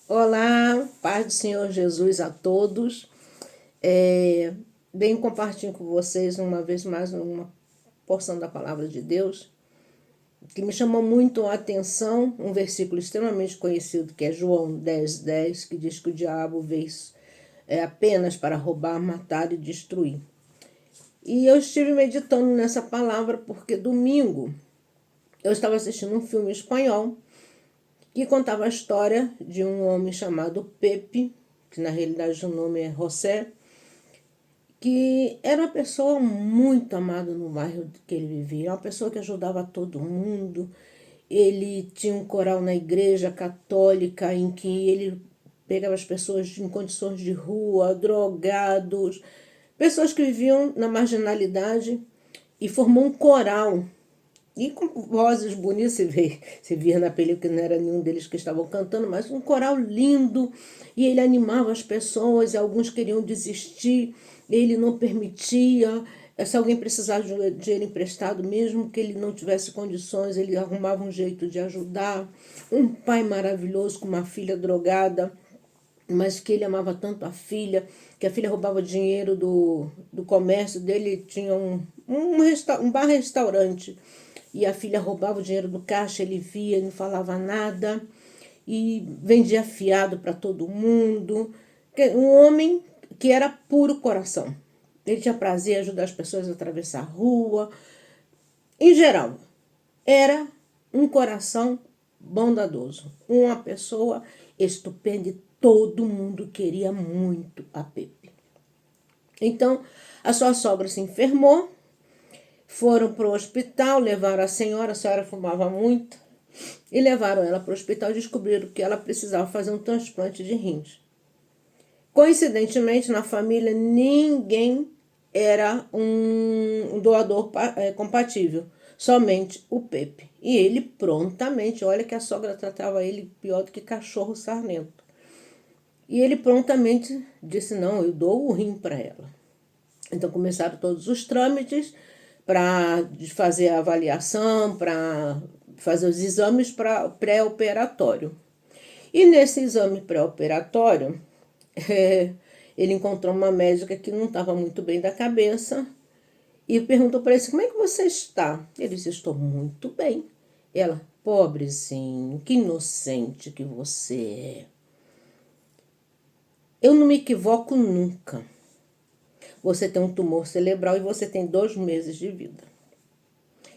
Olá, paz do Senhor Jesus a todos. Venho compartilhar com vocês uma vez mais uma porção da palavra de Deus que me chamou muito a atenção, um versículo extremamente conhecido que é João 10:10, que diz que o diabo veio apenas para roubar, matar e destruir. E eu estive meditando nessa palavra porque domingo eu estava assistindo um filme espanhol que contava a história de um homem chamado Pepe, que na realidade o nome é José, que era uma pessoa muito amada no bairro que ele vivia, uma pessoa que ajudava todo mundo. Ele tinha um coral na igreja católica em que ele pegava as pessoas em condições de rua, drogados, pessoas que viviam na marginalidade e formou um coral. E com vozes bonitas, você via na película que não era nenhum deles que estavam cantando, mas um coral lindo. E ele animava as pessoas, e alguns queriam desistir, ele não permitia. Se alguém precisasse de dinheiro emprestado, mesmo que ele não tivesse condições, ele arrumava um jeito de ajudar. Um pai maravilhoso com uma filha drogada, mas que ele amava tanto a filha, que a filha roubava dinheiro do comércio dele, tinha um bar-restaurante, e a filha roubava o dinheiro do caixa, ele via, não falava nada, e vendia fiado para todo mundo. Um homem que era puro coração. Ele tinha prazer em ajudar as pessoas a atravessar a rua. Em geral, era um coração bondadoso, uma pessoa estupenda e todo mundo queria muito a Pepe. Então, a sua sogra se enfermou, foram para o hospital, levaram a senhora fumava muito, e levaram ela para o hospital e descobriram que ela precisava fazer um transplante de rins. Coincidentemente, na família, ninguém era um doador compatível, somente o Pepe. E ele prontamente, olha que a sogra tratava ele pior do que cachorro sarnento. E ele prontamente disse, não, eu dou o rim para ela. Então começaram todos os trâmites para fazer a avaliação, para fazer os exames para pré-operatório. E nesse exame pré-operatório, ele encontrou uma médica que não estava muito bem da cabeça e perguntou para ele, como é que você está? Ele disse, estou muito bem. Ela, pobrezinho, que inocente que você é. Eu não me equivoco nunca. Você tem um tumor cerebral e você tem 2 meses de vida.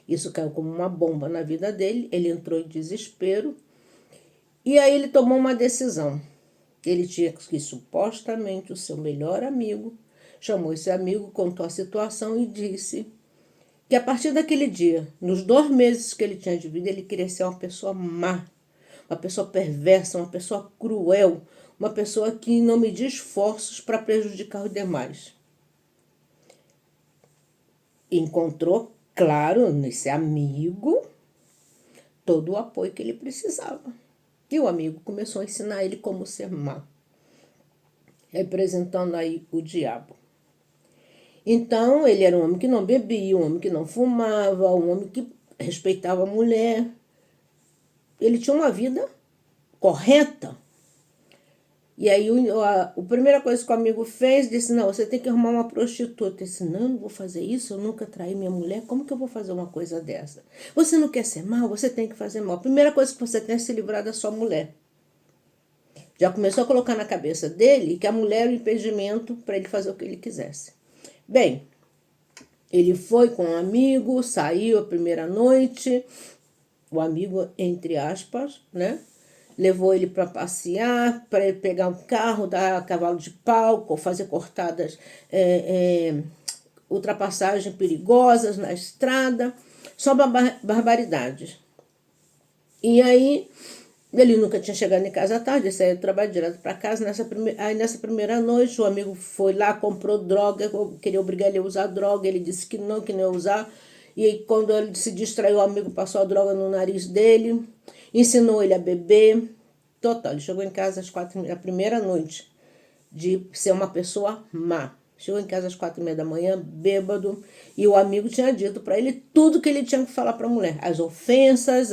Isso caiu como uma bomba na vida dele, ele entrou em desespero e aí ele tomou uma decisão. Ele tinha que, supostamente, o seu melhor amigo, chamou esse amigo, contou a situação e disse que a partir daquele dia, nos 2 meses que ele tinha de vida, ele queria ser uma pessoa má, uma pessoa perversa, uma pessoa cruel, uma pessoa que não media esforços para prejudicar os demais. Encontrou, claro, nesse amigo, todo o apoio que ele precisava. E o amigo começou a ensinar ele como ser má, representando aí o diabo. Então, ele era um homem que não bebia, um homem que não fumava, um homem que respeitava a mulher. Ele tinha uma vida correta. E aí, a primeira coisa que o amigo fez, disse, não, você tem que arrumar uma prostituta. Eu disse, não vou fazer isso, eu nunca traí minha mulher, como que eu vou fazer uma coisa dessa? Você não quer ser mal, você tem que fazer mal. A primeira coisa que você tem é se livrar da sua mulher. Já começou a colocar na cabeça dele que a mulher era o impedimento para ele fazer o que ele quisesse. Bem, ele foi com um amigo, saiu a primeira noite, o amigo, entre aspas, né? Levou ele para passear, para ele pegar um carro, dar cavalo de pau, fazer cortadas, ultrapassagens perigosas na estrada, só barbaridades. E aí, ele nunca tinha chegado em casa à tarde, ele saiu do trabalho direto para casa. Aí nessa primeira noite, o amigo foi lá, comprou droga, queria obrigar ele a usar droga, ele disse que não ia usar. E aí, quando ele se distraiu, o amigo passou a droga no nariz dele, ensinou ele a beber. Total, ele chegou em casa às 4h30, a primeira noite de ser uma pessoa má. Chegou em casa às 4h30 da manhã, bêbado, e o amigo tinha dito para ele tudo que ele tinha que falar para a mulher. As ofensas,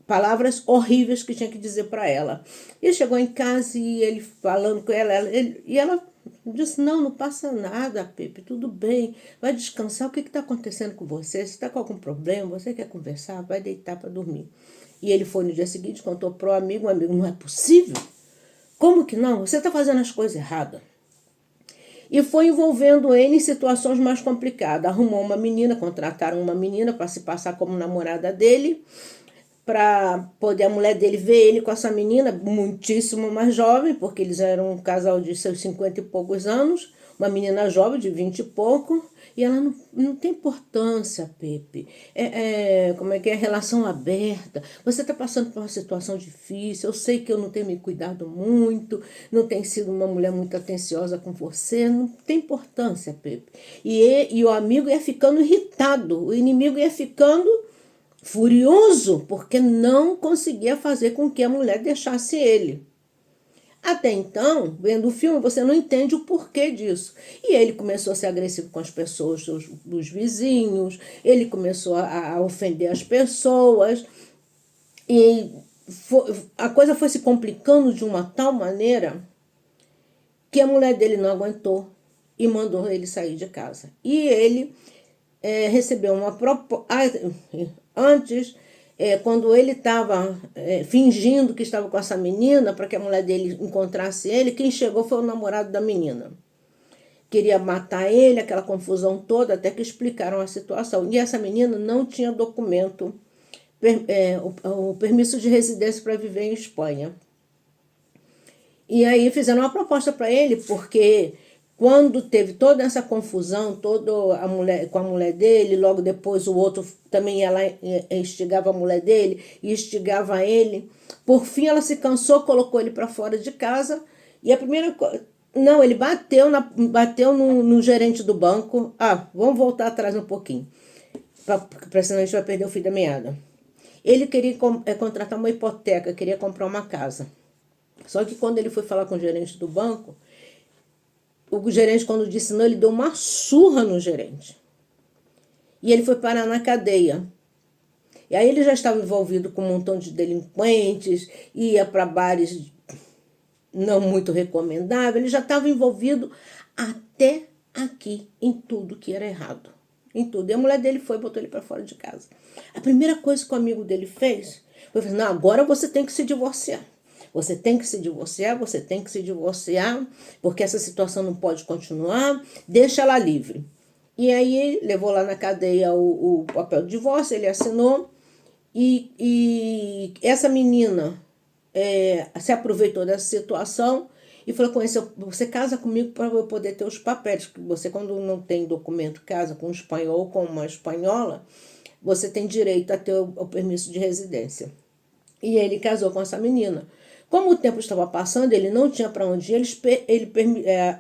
palavras horríveis que tinha que dizer para ela. E chegou em casa e ele falando com ela, e ela disse, não passa nada, Pepe, tudo bem, vai descansar, o que está acontecendo com você? Você está com algum problema? Você quer conversar? Vai deitar para dormir. E ele foi no dia seguinte, contou para o amigo, não é possível? Como que não? Você está fazendo as coisas erradas. E foi envolvendo ele em situações mais complicadas. Arrumou uma menina, contrataram uma menina para se passar como namorada dele, para poder a mulher dele ver ele com essa menina, muitíssimo mais jovem, porque eles eram um casal de seus 50 e poucos anos, uma menina jovem de 20 e pouco, e ela não tem importância, Pepe. Como é que é? Relação aberta. Você está passando por uma situação difícil, eu sei que eu não tenho me cuidado muito, não tenho sido uma mulher muito atenciosa com você, não tem importância, Pepe. E o amigo ia ficando irritado, o inimigo ia ficando furioso, porque não conseguia fazer com que a mulher deixasse ele. Até então, vendo o filme, você não entende o porquê disso. E ele começou a ser agressivo com as pessoas, os vizinhos, ele começou a ofender as pessoas, e a coisa foi se complicando de uma tal maneira que a mulher dele não aguentou e mandou ele sair de casa. E ele recebeu uma proposta. Antes, quando ele estava fingindo que estava com essa menina, para que a mulher dele encontrasse ele, quem chegou foi o namorado da menina. Queria matar ele, aquela confusão toda, até que explicaram a situação. E essa menina não tinha documento, o permisso de residência para viver em Espanha. E aí fizeram uma proposta para ele, porque quando teve toda essa confusão, com a mulher dele, logo depois o outro também ia lá, instigava a mulher dele e instigava ele. Por fim, ela se cansou, colocou ele para fora de casa. E a primeira coisa... Não, ele bateu no gerente do banco. Vamos voltar atrás um pouquinho, para senão a gente vai perder o fio da meada. Ele queria contratar uma hipoteca, queria comprar uma casa. Só que quando ele foi falar com o gerente do banco, o gerente, quando disse não, ele deu uma surra no gerente. E ele foi parar na cadeia. E aí ele já estava envolvido com um montão de delinquentes, ia para bares não muito recomendáveis, ele já estava envolvido até aqui em tudo que era errado. Em tudo. E a mulher dele foi e botou ele para fora de casa. A primeira coisa que o amigo dele fez foi falar, não, agora você tem que se divorciar. Você tem que se divorciar, porque essa situação não pode continuar, deixa ela livre. E aí levou lá na cadeia o papel de divórcio, ele assinou, e essa menina se aproveitou dessa situação e falou com ele, você casa comigo para eu poder ter os papéis, porque você quando não tem documento, casa com um espanhol ou com uma espanhola, você tem direito a ter o permisso de residência. E ele casou com essa menina. Como o tempo estava passando, ele não tinha para onde ir,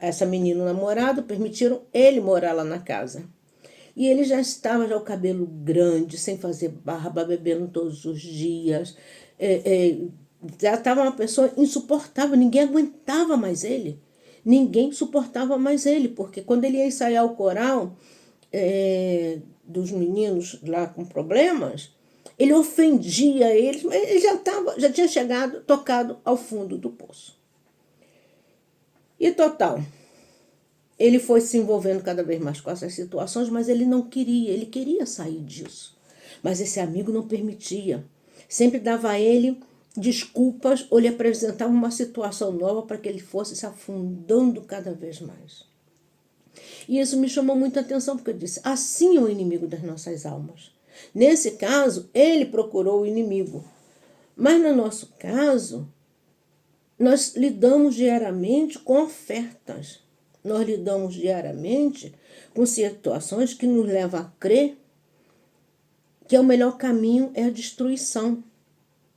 essa menina, o namorado, permitiram ele morar lá na casa. E ele já estava o cabelo grande, sem fazer barba, bebendo todos os dias. Já estava uma pessoa insuportável, ninguém aguentava mais ele. Ninguém suportava mais ele, porque quando ele ia ensaiar o coral dos meninos lá com problemas, ele ofendia eles, mas ele já tinha chegado, tocado ao fundo do poço. E total, ele foi se envolvendo cada vez mais com essas situações, mas ele não queria, ele queria sair disso. Mas esse amigo não permitia. Sempre dava a ele desculpas ou lhe apresentava uma situação nova para que ele fosse se afundando cada vez mais. E isso me chamou muita atenção, porque eu disse, assim é o inimigo das nossas almas. Nesse caso, ele procurou o inimigo. Mas no nosso caso, nós lidamos diariamente com ofertas. Nós lidamos diariamente com situações que nos levam a crer que o melhor caminho é a destruição.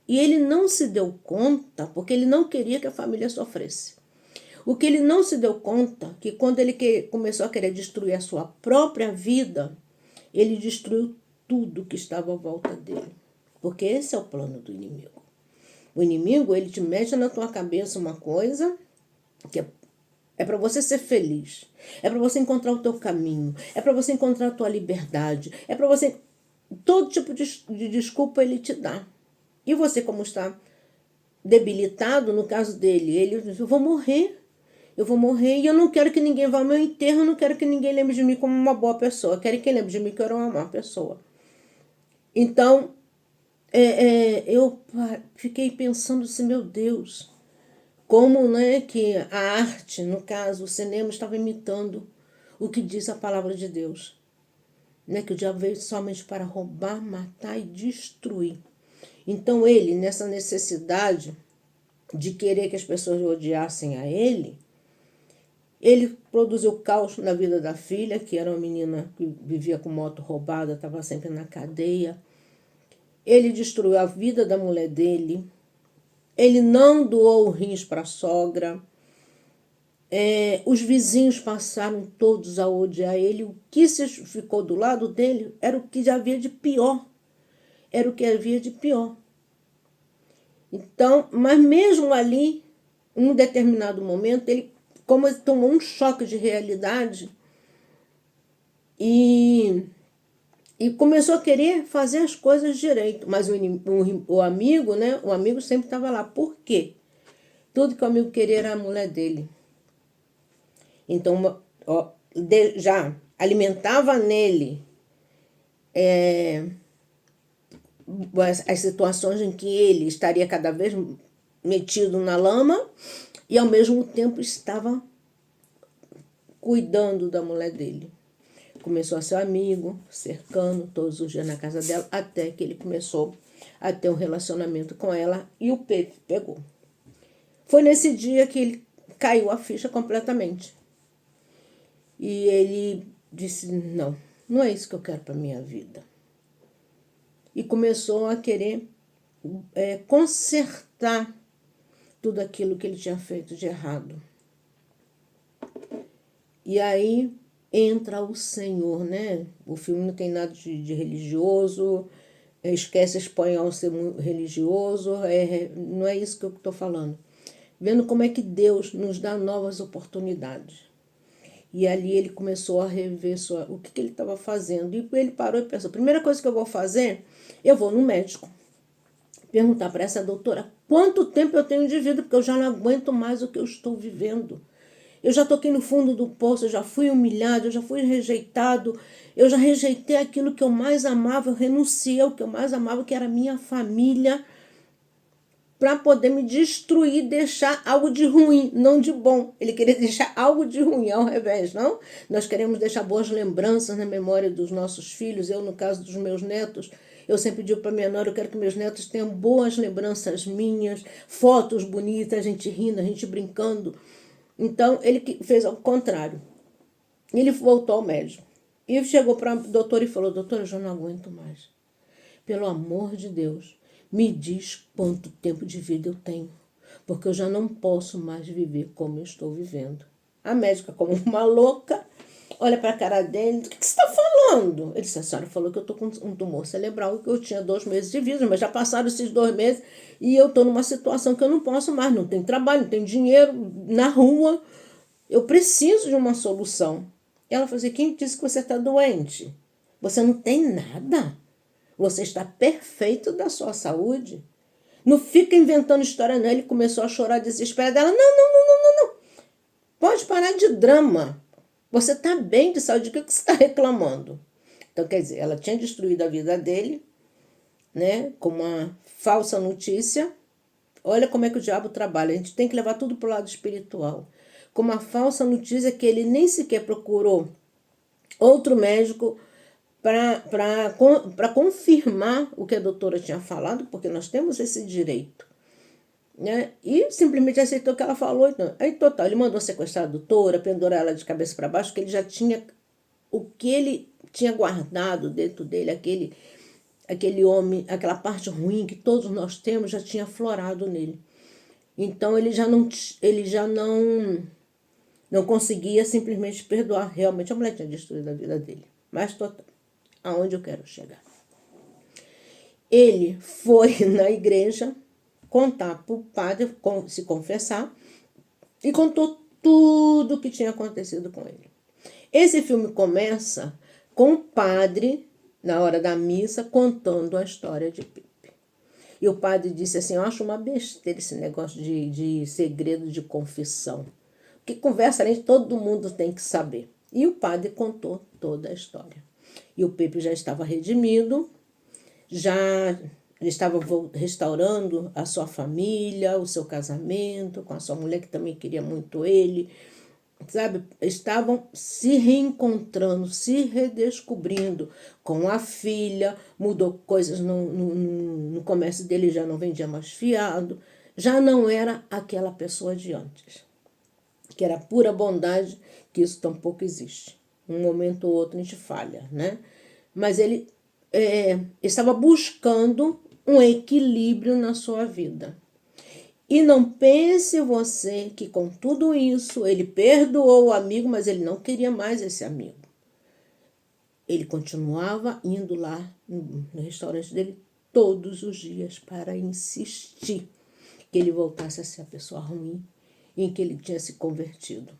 E ele não se deu conta, porque ele não queria que a família sofresse. O que ele não se deu conta, que quando ele começou a querer destruir a sua própria vida, ele destruiu tudo que estava à volta dele. Porque esse é o plano do inimigo. O inimigo, ele te mete na tua cabeça uma coisa que é para você ser feliz. É para você encontrar o teu caminho. É para você encontrar a tua liberdade. É para você... Todo tipo de desculpa ele te dá. E você, como está debilitado, no caso dele, ele diz, eu vou morrer e eu não quero que ninguém vá ao meu enterro, eu não quero que ninguém lembre de mim como uma boa pessoa, eu quero que lembre de mim que eu era uma má pessoa. Então, eu fiquei pensando assim, meu Deus, como, né, que a arte, no caso, o cinema, estava imitando o que diz a palavra de Deus. Né, que o diabo veio somente para roubar, matar e destruir. Então ele, nessa necessidade de querer que as pessoas odiassem a ele produziu caos na vida da filha, que era uma menina que vivia com moto roubada, estava sempre na cadeia. Ele destruiu a vida da mulher dele. Ele não doou rins para a sogra. Os vizinhos passaram todos a odiar ele. O que ficou do lado dele era o que já havia de pior. Era o que havia de pior. Então, mas mesmo ali, em um determinado momento, como ele tomou um choque de realidade e começou a querer fazer as coisas direito. Mas o amigo, né? O amigo sempre estava lá. Por quê? Tudo que o amigo queria era a mulher dele. Então, já alimentava nele as situações em que ele estaria cada vez metido na lama e, ao mesmo tempo, estava cuidando da mulher dele. Começou a ser amigo, cercando todos os dias na casa dela, até que ele começou a ter um relacionamento com ela e o Pepe pegou. Foi nesse dia que ele caiu a ficha completamente. E ele disse, não é isso que eu quero para minha vida. E começou a querer consertar tudo aquilo que ele tinha feito de errado. E aí entra o Senhor, né? O filme não tem nada de religioso, esquece espanhol ser religioso, não é isso que eu estou falando. Vendo como é que Deus nos dá novas oportunidades. E ali ele começou a rever o que ele estava fazendo. E ele parou e pensou, a primeira coisa que eu vou fazer, eu vou no médico. Perguntar para essa doutora quanto tempo eu tenho de vida, porque eu já não aguento mais o que eu estou vivendo. Eu já toquei no fundo do poço, eu já fui humilhado, eu já fui rejeitado, eu já rejeitei aquilo que eu mais amava, eu renunciei ao que eu mais amava, que era a minha família, para poder me destruir, deixar algo de ruim, não de bom. Ele queria deixar algo de ruim, ao revés, não? Nós queremos deixar boas lembranças na memória dos nossos filhos. Eu, no caso dos meus netos, eu sempre digo para minha nora, eu quero que meus netos tenham boas lembranças minhas, fotos bonitas, a gente rindo, a gente brincando. Então, ele fez ao contrário. Ele voltou ao médico. E chegou para o doutor e falou, doutor, eu já não aguento mais. Pelo amor de Deus, me diz quanto tempo de vida eu tenho, porque eu já não posso mais viver como eu estou vivendo. A médica, como uma louca, olha para a cara dele, o que você está falando? Ele disse, a senhora falou que eu estou com um tumor cerebral, que eu tinha 2 meses de vida, mas já passaram esses 2 meses e eu estou numa situação que eu não posso mais, não tenho trabalho, não tenho dinheiro, na rua, eu preciso de uma solução. Ela falou assim, quem disse que você está doente? Você não tem nada. Você está perfeito da sua saúde. Não fica inventando história, não. Ele começou a chorar desesperado. Ela, não. Pode parar de drama. Você está bem de saúde. O que você está reclamando? Então, quer dizer, ela tinha destruído a vida dele, né, com uma falsa notícia. Olha como é que o diabo trabalha. A gente tem que levar tudo para o lado espiritual. Com uma falsa notícia que ele nem sequer procurou outro médico para confirmar o que a doutora tinha falado, porque nós temos esse direito, né? E simplesmente aceitou o que ela falou. Então, aí, total, ele mandou sequestrar a doutora, pendurar ela de cabeça para baixo, porque ele já tinha o que ele tinha guardado dentro dele, aquele homem, aquela parte ruim que todos nós temos, já tinha aflorado nele. Então, ele já não conseguia simplesmente perdoar. Realmente, a mulher tinha destruído a vida dele. Mas, total, aonde eu quero chegar? Ele foi na igreja contar para o padre, se confessar, e contou tudo o que tinha acontecido com ele. Esse filme começa com o padre, na hora da missa, contando a história de Pepe. E o padre disse assim, eu acho uma besteira esse negócio de segredo de confissão. Que conversa ali todo mundo tem que saber. E o padre contou toda a história. E o Pepe já estava redimido, já estava restaurando a sua família, o seu casamento, com a sua mulher que também queria muito ele, sabe? Estavam se reencontrando, se redescobrindo com a filha, mudou coisas no comércio dele, já não vendia mais fiado, já não era aquela pessoa de antes, que era pura bondade, que isso tampouco existe. Um momento ou outro a gente falha, né? Mas ele estava buscando um equilíbrio na sua vida. E não pense você que com tudo isso ele perdoou o amigo, mas ele não queria mais esse amigo. Ele continuava indo lá no restaurante dele todos os dias para insistir que ele voltasse a ser a pessoa ruim em que ele tinha se convertido.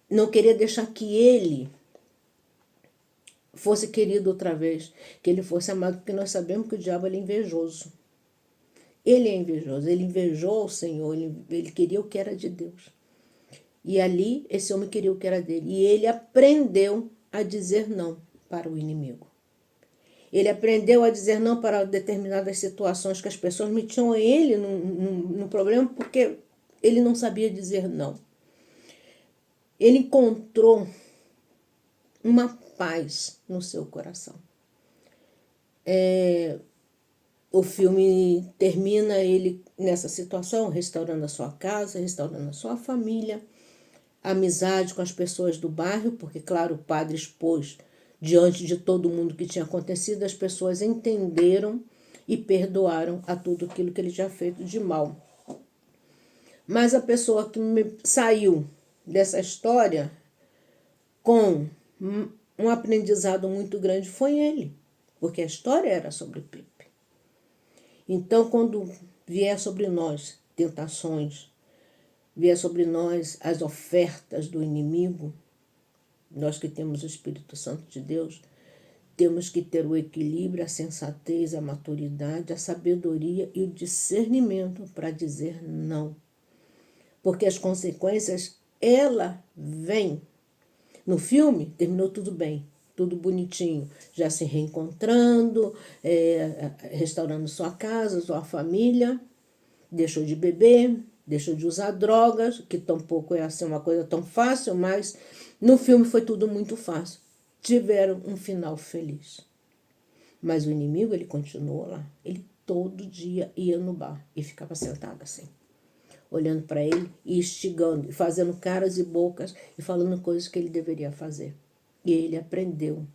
Não queria deixar que ele fosse querido outra vez, que ele fosse amado, porque nós sabemos que o diabo é invejoso. Ele é invejoso, ele invejou o Senhor, ele queria o que era de Deus. E ali, esse homem queria o que era dele. E ele aprendeu a dizer não para o inimigo. Ele aprendeu a dizer não para determinadas situações que as pessoas metiam ele no problema porque ele não sabia dizer não. Ele encontrou uma paz no seu coração. O filme termina ele nessa situação, restaurando a sua casa, restaurando a sua família, amizade com as pessoas do bairro, porque, claro, o padre expôs diante de todo mundo o que tinha acontecido, as pessoas entenderam e perdoaram a tudo aquilo que ele tinha feito de mal. Mas a pessoa que saiu dessa história com um aprendizado muito grande foi ele, porque a história era sobre Pepe. Então, quando vier sobre nós tentações, vier sobre nós as ofertas do inimigo, nós que temos o Espírito Santo de Deus, temos que ter o equilíbrio, a sensatez, a maturidade, a sabedoria e o discernimento para dizer não. Porque as consequências, ela vem. No filme, terminou tudo bem, tudo bonitinho, já se reencontrando, restaurando sua casa, sua família, deixou de beber, deixou de usar drogas, que tampouco é assim uma coisa tão fácil, mas no filme foi tudo muito fácil. Tiveram um final feliz. Mas o inimigo, ele continuou lá. Ele todo dia ia no bar e ficava sentado assim, olhando para ele e instigando, e fazendo caras e bocas e falando coisas que ele deveria fazer. E ele aprendeu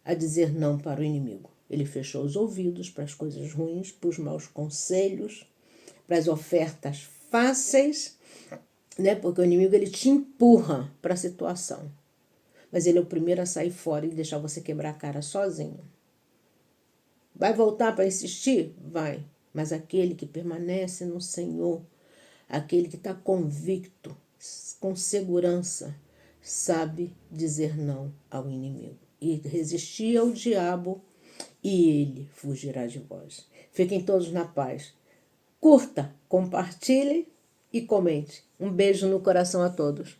a dizer não para o inimigo. Ele fechou os ouvidos para as coisas ruins, para os maus conselhos, para as ofertas fáceis, né? Porque o inimigo, ele te empurra para a situação. Mas ele é o primeiro a sair fora e deixar você quebrar a cara sozinho. Vai voltar para insistir? Vai. Mas aquele que permanece no Senhor, aquele que está convicto, com segurança, sabe dizer não ao inimigo. E resistir ao diabo, e ele fugirá de vós. Fiquem todos na paz. Curta, compartilhe e comente. Um beijo no coração a todos.